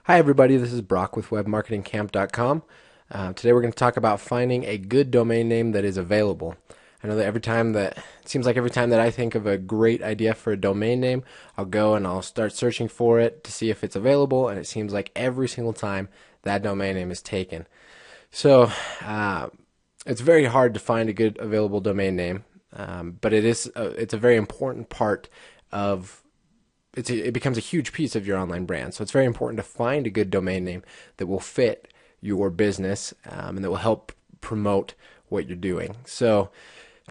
Hi, everybody. This is Brock with WebMarketingCamp.com. Today, we're going to talk about finding a good domain name that is available. I know that it seems like every time that I think of a great idea for a domain name, I'll go and I'll start searching for it to see if it's available, and it seems like every single time that domain name is taken. So, it's very hard to find a good available domain name, but it's a very important part of it becomes a huge piece of your online brand. So it's very important to find a good domain name that will fit your business and that will help promote what you're doing. So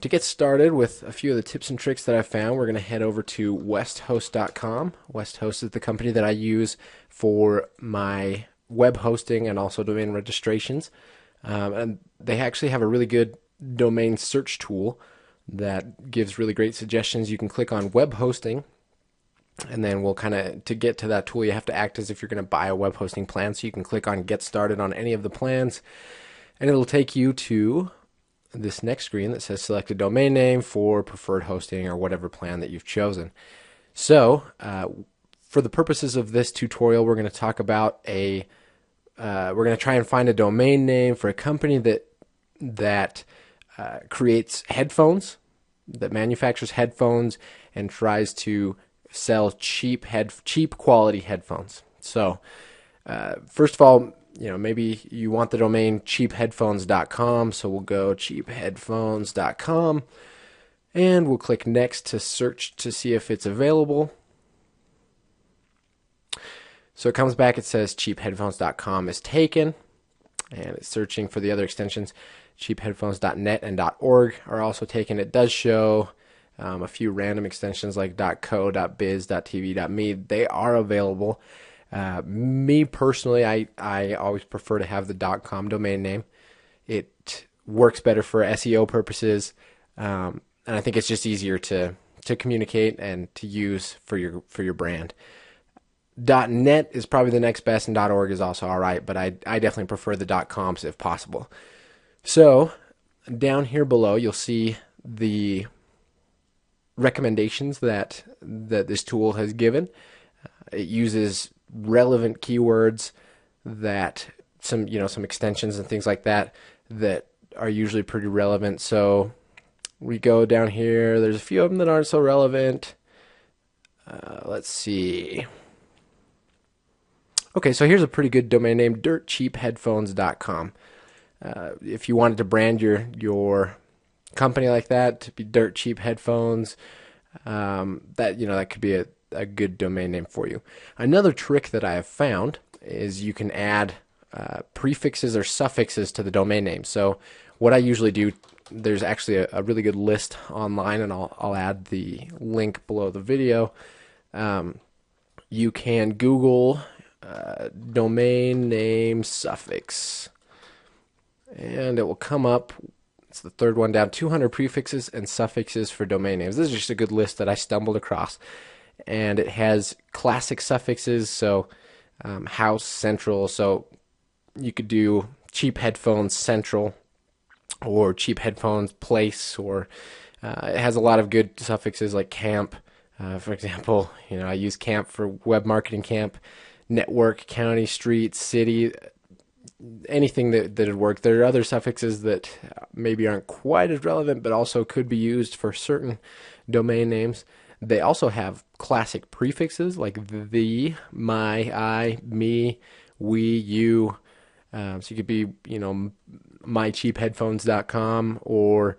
to get started with a few of the tips and tricks that I found, we're going to head over to westhost.com. Westhost is the company that I use for my web hosting and also domain registrations. And they actually have a really good domain search tool that gives really great suggestions. You can click on web hosting, and then to get to that tool, you have to act as if you're going to buy a web hosting plan. So you can click on get started on any of the plans, and it'll take you to this next screen that says select a domain name for preferred hosting or whatever plan that you've chosen. So for the purposes of this tutorial, we're going to talk about we're going to try and find a domain name for a company that creates headphones, that manufactures headphones and tries to sell cheap quality headphones. So first of all, maybe you want the domain cheapheadphones.com, so we'll go cheapheadphones.com and we'll click next to search to see if it's available. So it comes back, it says cheapheadphones.com is taken, and it's searching for the other extensions. Cheapheadphones.net and .org are also taken. It does show a few random extensions like .co, .biz, .tv, .me. They are available. Me personally, I always prefer to have the .com domain name. It works better for SEO purposes, and I think it's just easier to communicate and to use for your brand. .net is probably the next best, and .org is also all right, but I definitely prefer the .coms if possible. So down here below, you'll see the recommendations that this tool has given. It uses relevant keywords that some extensions and things like that are usually pretty relevant. So we go down here. There's a few of them that aren't so relevant. Let's see. Okay, so here's a pretty good domain name, dirtcheapheadphones.com. If you wanted to brand your company like that to be Dirt Cheap Headphones, that could be a good domain name for you. Another trick that I have found is you can add prefixes or suffixes to the domain name. So what I usually do, there's actually a really good list online, and I'll add the link below the video. You can Google domain name suffix, and it will come up. It's the third one down, 200 prefixes and suffixes for domain names. This is just a good list that I stumbled across. And it has classic suffixes, so house, central. So you could do cheap headphones central or cheap headphones place, or it has a lot of good suffixes like camp. For example, I use camp for web marketing camp, network, county, street, city, anything that would work. There are other suffixes that maybe aren't quite as relevant, but also could be used for certain domain names. They also have classic prefixes like the, my, I, me, we, you. So you could be, mycheapheadphones.com or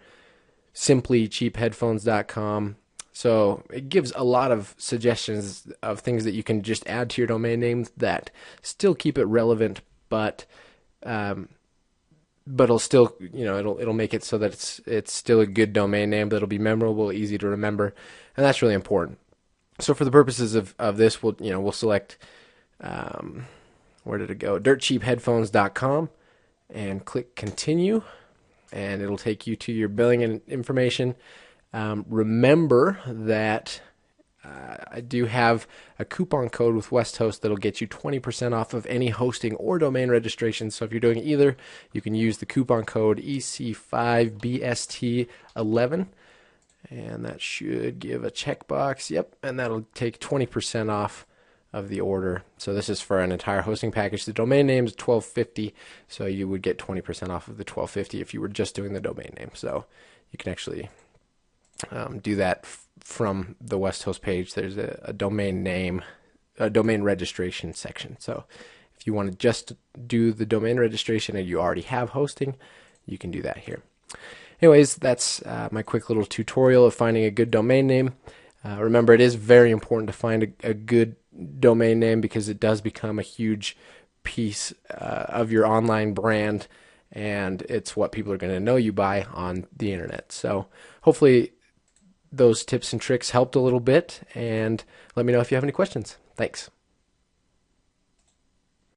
simply cheapheadphones.com. So it gives a lot of suggestions of things that you can just add to your domain names that still keep it relevant, but it'll still, it'll make it so that it's still a good domain name that'll be memorable, easy to remember, and that's really important. So for the purposes of this, we'll select where did it go? dirtcheapheadphones.com, and click continue, and it'll take you to your billing and information. Remember that I do have a coupon code with Westhost that'll get you 20% off of any hosting or domain registration. So if you're doing either, you can use the coupon code EC5BST11, and that should give a checkbox. Yep, and that'll take 20% off of the order. So this is for an entire hosting package. The domain name is $12.50, so you would get 20% off of the $12.50 if you were just doing the domain name. So you can actually do that from the Westhost page. There's a domain name, a domain registration section. So if you want to just do the domain registration and you already have hosting, you can do that here. Anyways, that's my quick little tutorial of finding a good domain name. Remember, it is very important to find a good domain name because it does become a huge piece of your online brand, and it's what people are going to know you by on the internet. So hopefully those tips and tricks helped a little bit, and let me know if you have any questions. Thanks.